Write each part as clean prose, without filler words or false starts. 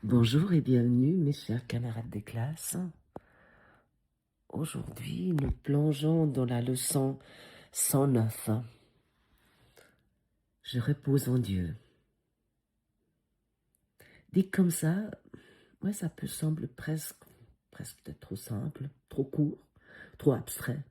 Bonjour et bienvenue mes chers camarades de classe. Aujourd'hui, nous plongeons dans la leçon 109. Je repose en Dieu. Dit comme ça, ouais, ça peut sembler presque peut-être trop simple, trop court, trop abstrait.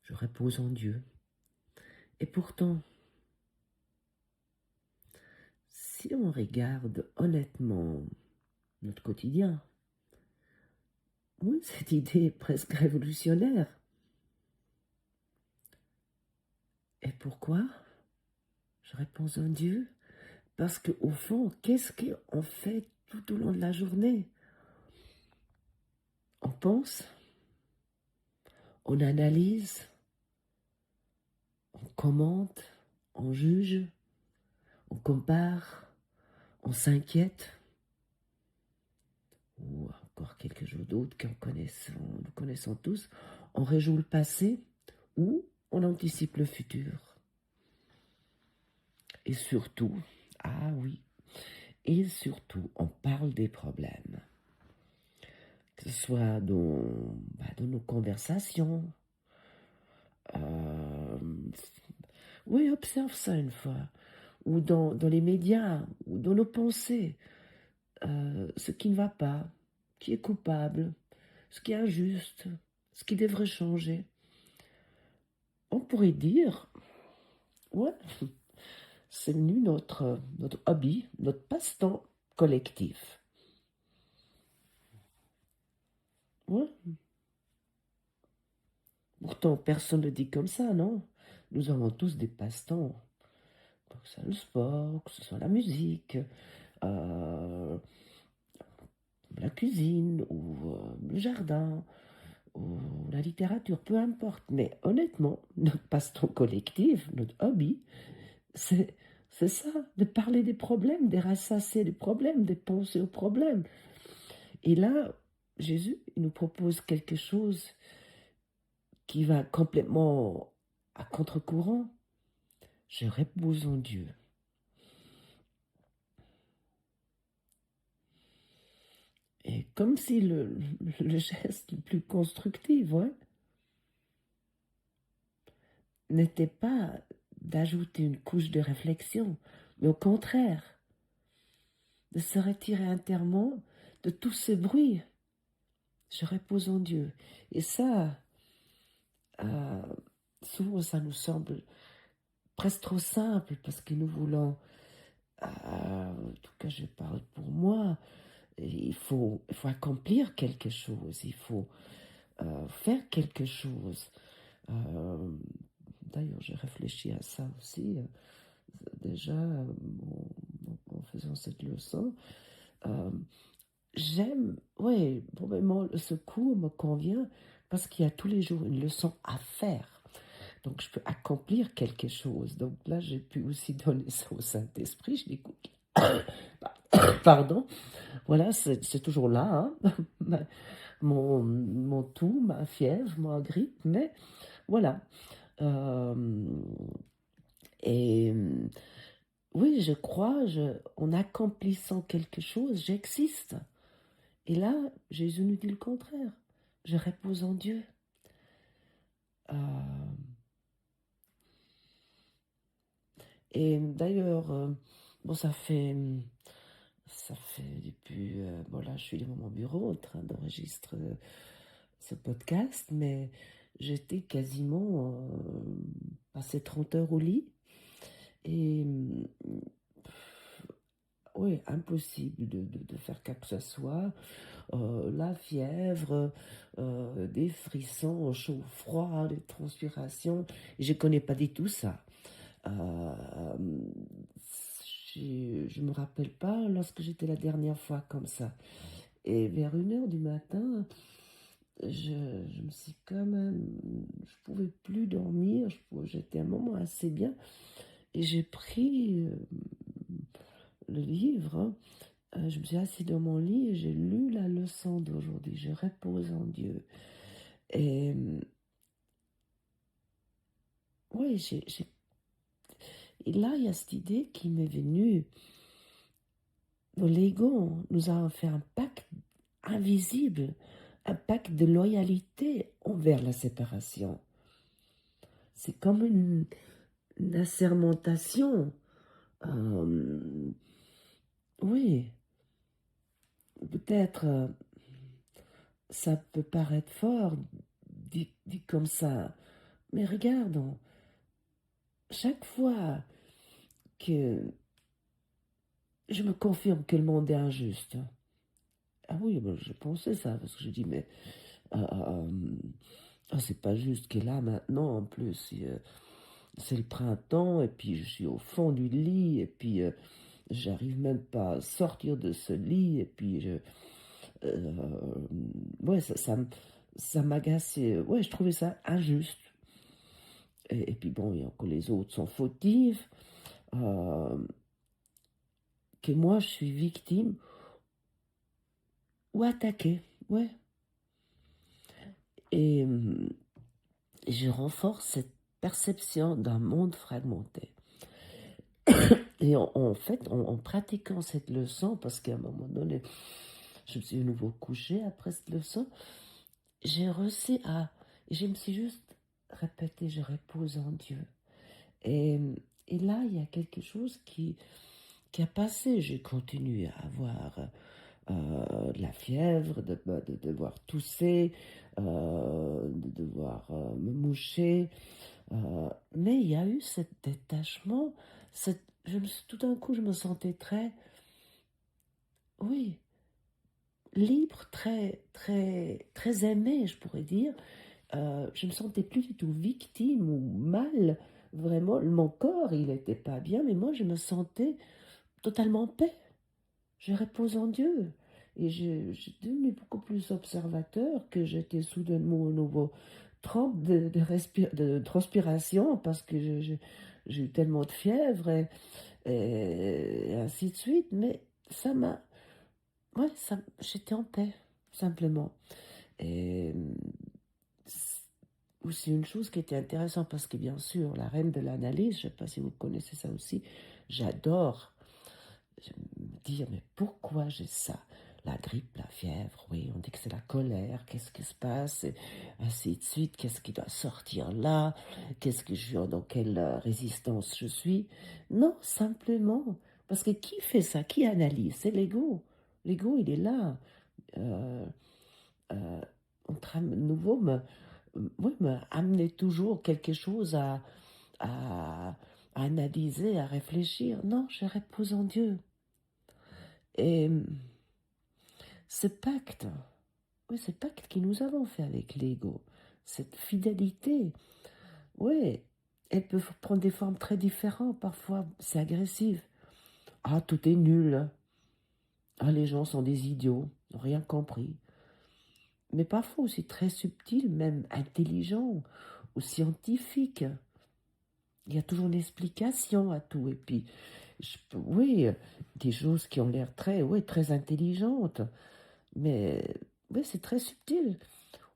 Je repose en Dieu. Et pourtant, si on regarde honnêtement notre quotidien, oui, cette idée est presque révolutionnaire. Et pourquoi je réponds en Dieu? Parce qu'au fond, qu'est-ce qu'on fait tout au long de la journée? On pense, on analyse, on commente, on juge, on compare, on s'inquiète, ou encore quelque chose d'autre que nous connaissons tous. On réjoue le passé ou on anticipe le futur. Et surtout, ah oui, et surtout, on parle des problèmes. Que ce soit dans nos conversations. Oui, observe ça une fois. Ou dans les médias, ou dans nos pensées. Ce qui ne va pas, qui est coupable, ce qui est injuste, ce qui devrait changer. On pourrait dire, ouais, c'est devenu notre hobby, notre passe-temps collectif. Ouais. Pourtant, personne ne dit comme ça, non? Nous avons tous des passe-temps. Que ce soit le sport, que ce soit la musique, la cuisine, ou le jardin, ou la littérature, peu importe. Mais honnêtement, notre passe-temps collectif, notre hobby, c'est ça, de parler des problèmes, de rassasier des problèmes, de penser aux problèmes. Et là, Jésus, il nous propose quelque chose qui va complètement à contre-courant. Je repose en Dieu. Et comme si le geste le plus constructif, ouais, n'était pas d'ajouter une couche de réflexion, mais au contraire, de se retirer intérieurement de tout ce bruit. Je repose en Dieu. Et ça, souvent, ça nous semble presque trop simple parce que nous voulons, en tout cas, je parle pour moi, il faut accomplir quelque chose, il faut faire quelque chose. D'ailleurs, j'ai réfléchi à ça aussi, déjà, en faisant cette leçon. J'aime, oui, probablement ce cours me convient parce qu'il y a tous les jours une leçon à faire. Donc, je peux accomplir quelque chose. Donc là, j'ai pu aussi donner ça au Saint-Esprit. Je dis, écoute, pardon, voilà, c'est toujours là, hein, mon tout, ma fièvre, ma grippe, mais voilà. Et oui, je crois, en accomplissant quelque chose, j'existe. Et là, Jésus nous dit le contraire. Je repose en Dieu. Et d'ailleurs, bon, ça fait depuis, bon là, je suis dans mon bureau en train d'enregistrer ce podcast, mais j'étais quasiment passé 30 heures au lit. Et oui, impossible de faire quoi que ce soit. La fièvre, des frissons, chaud, froid, des transpirations. Je ne connais pas du tout ça. Je me rappelle pas lorsque j'étais la dernière fois comme ça. Et vers 1 heure du matin, je me suis quand même, je pouvais plus dormir, j'étais un moment assez bien, et j'ai pris le livre, hein. Je me suis assise dans mon lit et j'ai lu la leçon d'aujourd'hui. Je repose en Dieu. Et oui, et là, il y a cette idée qui m'est venue l'ego nous a fait un pacte invisible, un pacte de loyauté envers la séparation. C'est comme une assermentation. Oui, peut-être ça peut paraître fort, dit comme ça, mais regarde, chaque fois que je me confirme que le monde est injuste, ah oui, ben, je pensais ça, parce que je dis, mais c'est pas juste qu'elle est là maintenant, en plus, c'est le printemps, et puis je suis au fond du lit, et puis j'arrive même pas à sortir de ce lit, et puis ouais, ça m'agaçait, ouais, je trouvais ça injuste. Et puis bon, il y a encore les autres sont fautifs, que moi je suis victime ou attaquée, ouais. Et je renforce cette perception d'un monde fragmenté. Et en fait, en pratiquant cette leçon, parce qu'à un moment donné, je me suis de nouveau couchée après cette leçon, j'ai réussi je me suis juste répété, je repose en Dieu. Et, et là, il y a quelque chose qui a passé. J'ai continué à avoir de la fièvre, de devoir tousser, de devoir me moucher. Mais il y a eu ce détachement. Tout d'un coup, je me sentais très, oui, libre, très, très, très aimée, je pourrais dire. Je me sentais plus du tout victime ou mal. Vraiment, mon corps, il n'était pas bien, mais moi, je me sentais totalement en paix. Je repose en Dieu. Et j'ai devenu beaucoup plus observateur que j'étais soudainement au nouveau trempe de transpiration parce que j'ai eu tellement de fièvre et ainsi de suite. Mais ça m'a... Ouais, j'étais en paix, simplement. Et aussi une chose qui était intéressante parce que bien sûr, la reine de l'analyse, je ne sais pas si vous connaissez ça aussi, j'adore me dire, mais pourquoi j'ai ça? La grippe, la fièvre, oui, on dit que c'est la colère, qu'est-ce qui se passe, et ainsi de suite, qu'est-ce qui doit sortir là, qu'est-ce que dans quelle résistance je suis. Non, simplement, parce que qui fait ça, qui analyse? C'est l'ego. L'ego, il est là. Euh, en train de nouveau oui, me amener toujours quelque chose à analyser, à réfléchir. Non, je repose en Dieu. Et ce pacte, oui, ce pacte que nous avons fait avec l'ego, cette fidélité, oui, elle peut prendre des formes très différentes. Parfois, c'est agressif. Ah, tout est nul. Ah, les gens sont des idiots, n'ont rien compris. Mais parfois aussi très subtil, même intelligent ou scientifique. Il y a toujours une explication à tout. Et puis, oui, des choses qui ont l'air très, oui, très intelligentes. Mais oui, c'est très subtil.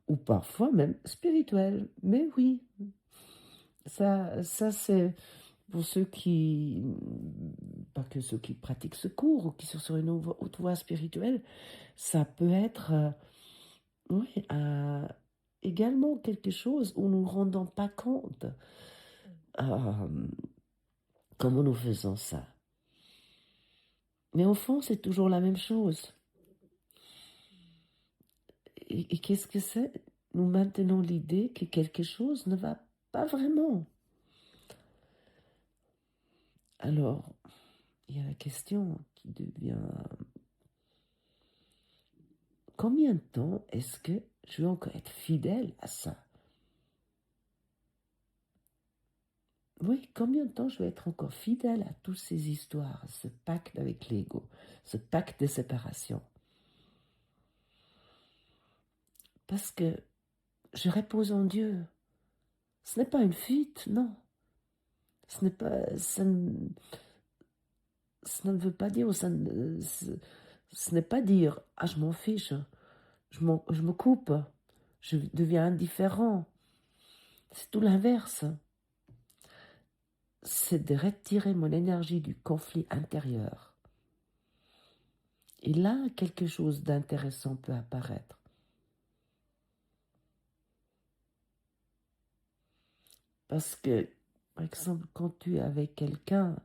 Ou parfois même spirituel. Mais oui, ça c'est pour ceux qui, pas que ceux qui pratiquent ce cours ou qui sont sur une haute voie spirituelle, ça peut être oui, également quelque chose où nous ne nous rendons pas compte comment nous faisons ça. Mais au fond, c'est toujours la même chose. Et qu'est-ce que c'est? Nous maintenons l'idée que quelque chose ne va pas vraiment. Alors, il y a la question qui devient combien de temps est-ce que je vais encore être fidèle à ça? Oui, combien de temps je vais être encore fidèle à toutes ces histoires, ce pacte avec l'ego, ce pacte de séparation? Parce que je repose en Dieu. Ce n'est pas une fuite, non. Ce n'est pas, ça ne veut pas dire, ce n'est pas dire, ah, je m'en fiche, je me coupe, je deviens indifférent. C'est tout l'inverse. C'est de retirer mon énergie du conflit intérieur. Et là, quelque chose d'intéressant peut apparaître. Parce que, par exemple, quand tu es avec quelqu'un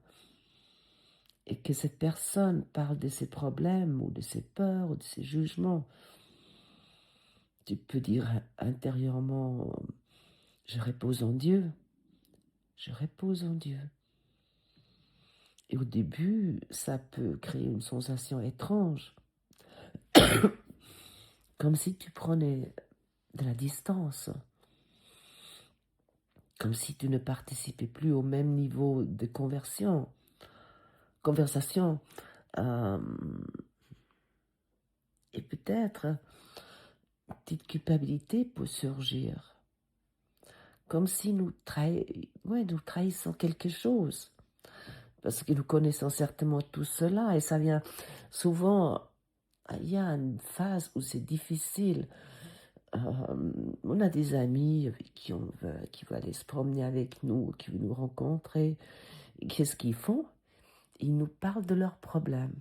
et que cette personne parle de ses problèmes ou de ses peurs ou de ses jugements, tu peux dire intérieurement, je repose en Dieu, je repose en Dieu. Et au début, ça peut créer une sensation étrange, comme si tu prenais de la distance, comme si tu ne participais plus au même niveau de conversation. Euh, et peut-être une petite culpabilité peut surgir, comme si nous trahissons quelque chose, parce que nous connaissons certainement tout cela, et ça vient souvent, il y a une phase où c'est difficile. On a des amis avec qui qui veulent aller se promener avec nous, qui veulent nous rencontrer. Et qu'est-ce qu'ils font? Ils nous parlent de leurs problèmes.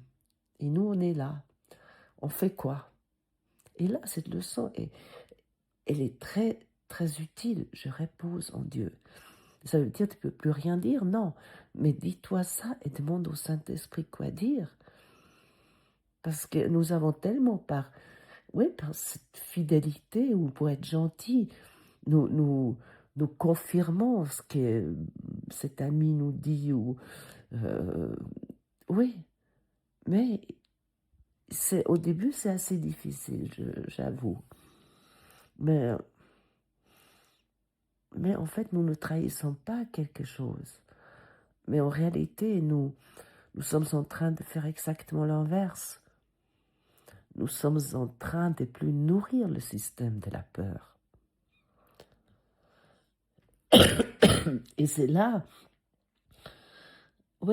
Et nous, on est là. On fait quoi? Et là, cette leçon, elle est très, très utile. Je repose en Dieu. Ça veut dire que tu ne peux plus rien dire? Non. Mais dis-toi ça et demande au Saint-Esprit quoi dire. Parce que nous avons tellement par cette fidélité ou pour être gentil, nous confirmons ce que cet ami nous dit. Euh, oui, mais au début, c'est assez difficile, j'avoue. Mais en fait, nous ne trahissons pas quelque chose. Mais en réalité, nous sommes en train de faire exactement l'inverse. Nous sommes en train de plus nourrir le système de la peur. Et c'est là,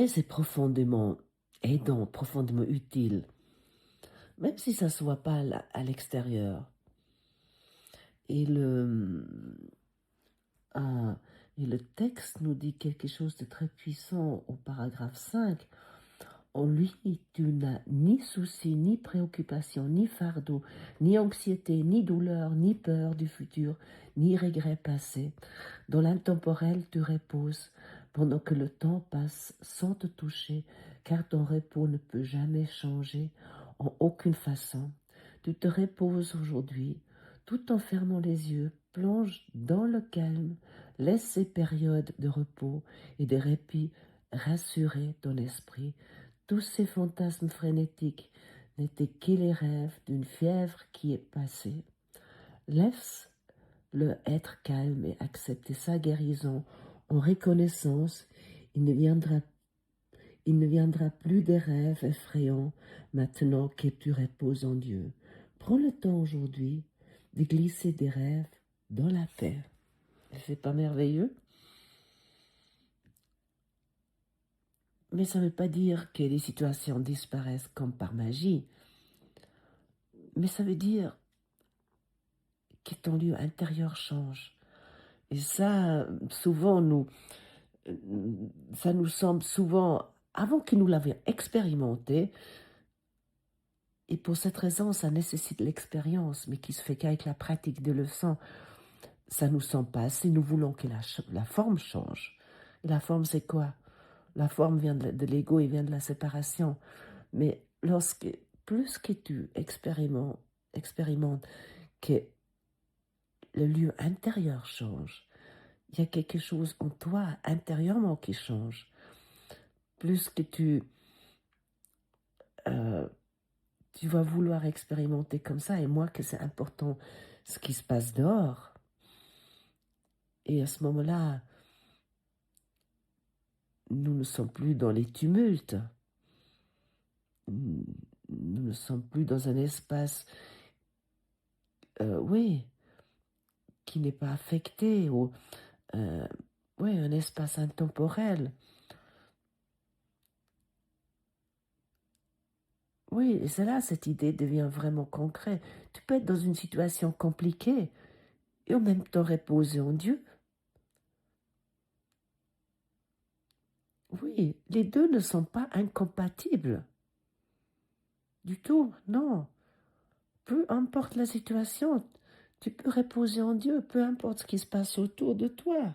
c'est profondément aidant, profondément utile, même si ça ne se voit pas à l'extérieur. Et et le texte nous dit quelque chose de très puissant au paragraphe 5. En lui, tu n'as ni souci, ni préoccupation, ni fardeau, ni anxiété, ni douleur, ni peur du futur, ni regret passé. Dans l'intemporel, tu reposes, pendant que le temps passe sans te toucher, car ton repos ne peut jamais changer en aucune façon. Tu te reposes aujourd'hui, tout en fermant les yeux, plonge dans le calme, laisse ces périodes de repos et de répit rassurer ton esprit. Tous ces fantasmes frénétiques n'étaient que les rêves d'une fièvre qui est passée. Laisse-le être calme et accepter sa guérison en reconnaissance. Il ne viendra plus des rêves effrayants maintenant que tu reposes en Dieu. Prends le temps aujourd'hui de glisser des rêves dans la paix. C'est pas merveilleux? Mais ça ne veut pas dire que les situations disparaissent comme par magie. Mais ça veut dire que ton lieu intérieur change. Et ça, souvent, ça nous semble souvent, avant que nous l'avions expérimenté, et pour cette raison, ça nécessite l'expérience, mais qui se fait qu'avec la pratique de leçons, ça nous semble pas assez. Nous voulons que la forme change. Et la forme, c'est quoi? La forme vient de l'ego et vient de la séparation. Mais plus que tu expérimentes que le lieu intérieur change, il y a quelque chose en toi intérieurement qui change. Plus que tu vas vouloir expérimenter comme ça, et moi que c'est important ce qui se passe dehors. Et à ce moment-là, nous ne sommes plus dans les tumultes. Nous ne sommes plus dans un espace, qui n'est pas affecté, ou un espace intemporel. Oui, et c'est là, cette idée devient vraiment concrète. Tu peux être dans une situation compliquée et en même temps reposer en Dieu. Oui, les deux ne sont pas incompatibles. du tout, non. Peu importe la situation, tu peux reposer en Dieu, peu importe ce qui se passe autour de toi.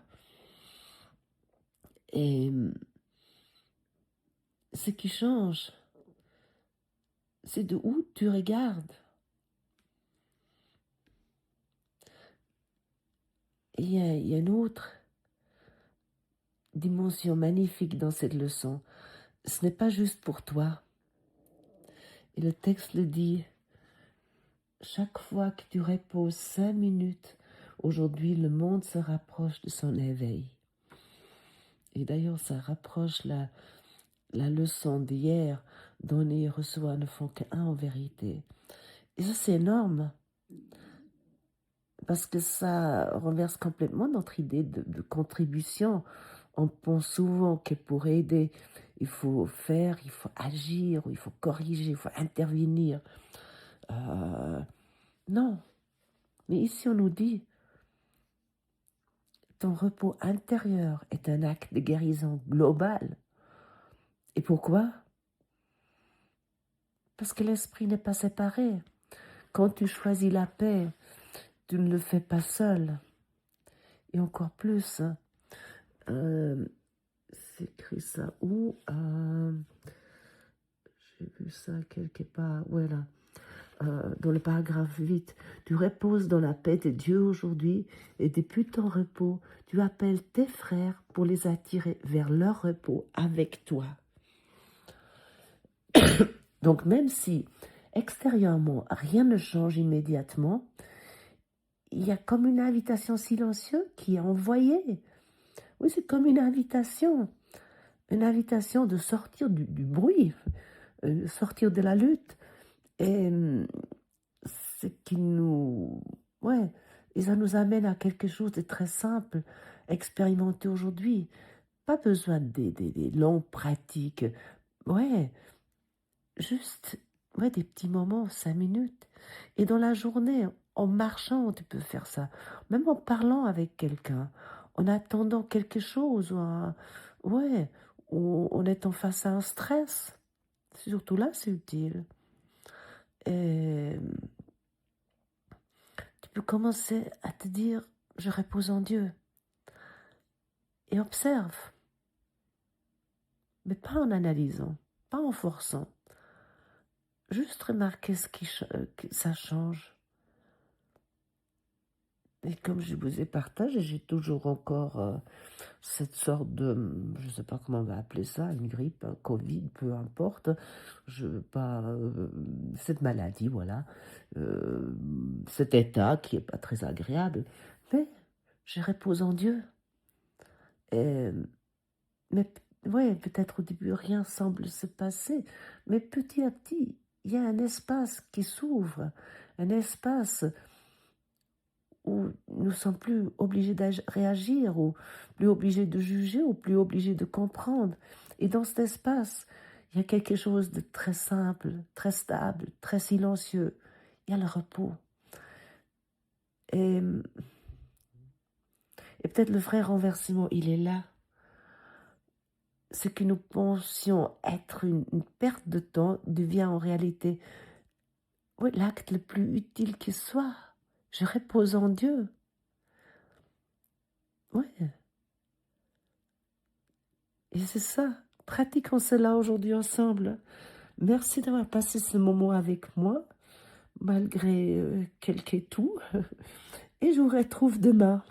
Et ce qui change, c'est de où tu regardes. Et il y a une autre dimension magnifique dans cette leçon. Ce n'est pas juste pour toi. Et le texte le dit, chaque fois que tu reposes 5 minutes, aujourd'hui le monde se rapproche de son éveil. Et d'ailleurs, ça rapproche la leçon d'hier, donner et recevoir ne font qu'un en vérité. Et ça, c'est énorme, parce que ça renverse complètement notre idée de contribution. On pense souvent que pour aider, il faut faire, il faut agir, il faut corriger, il faut intervenir. Non, mais ici on nous dit, ton repos intérieur est un acte de guérison global. Et pourquoi? Parce que l'esprit n'est pas séparé. Quand tu choisis la paix, tu ne le fais pas seul. Et encore plus, c'est écrit ça où? J'ai vu ça quelque part. Voilà. Dans le paragraphe 8, tu reposes dans la paix de Dieu aujourd'hui et depuis ton repos, tu appelles tes frères pour les attirer vers leur repos avec toi. Donc même si extérieurement rien ne change immédiatement, il y a comme une invitation silencieuse qui est envoyée. Oui, c'est comme une invitation de sortir du bruit, sortir de la lutte. Et ce qui nous... Ouais, et ça nous amène à quelque chose de très simple, expérimenté aujourd'hui. Pas besoin des longues pratiques. Ouais, juste des petits moments, 5 minutes. Et dans la journée, en marchant, tu peux faire ça. Même en parlant avec quelqu'un, en attendant quelque chose, ou en étant face à un stress. Surtout là, c'est utile. Et tu peux commencer à te dire, je repose en Dieu. Et observe. Mais pas en analysant, pas en forçant. Juste remarquer que ça change. Et comme je vous ai partagé, j'ai toujours encore cette sorte de, je ne sais pas comment on va appeler ça, une grippe, un Covid, peu importe, cette maladie, voilà, cet état qui n'est pas très agréable, mais je repose en Dieu. Et, mais ouais, peut-être au début rien semble se passer, mais petit à petit, il y a un espace qui s'ouvre, un espace où nous ne sommes plus obligés de réagir, ou plus obligés de juger, ou plus obligés de comprendre. Et dans cet espace, il y a quelque chose de très simple, très stable, très silencieux. Il y a le repos. Et peut-être le vrai renversement, il est là. Ce que nous pensions être une perte de temps devient en réalité l'acte le plus utile qui soit. Je repose en Dieu. Ouais. Et c'est ça. Pratiquons cela aujourd'hui ensemble. Merci d'avoir passé ce moment avec moi, malgré quelques tout. Et je vous retrouve demain.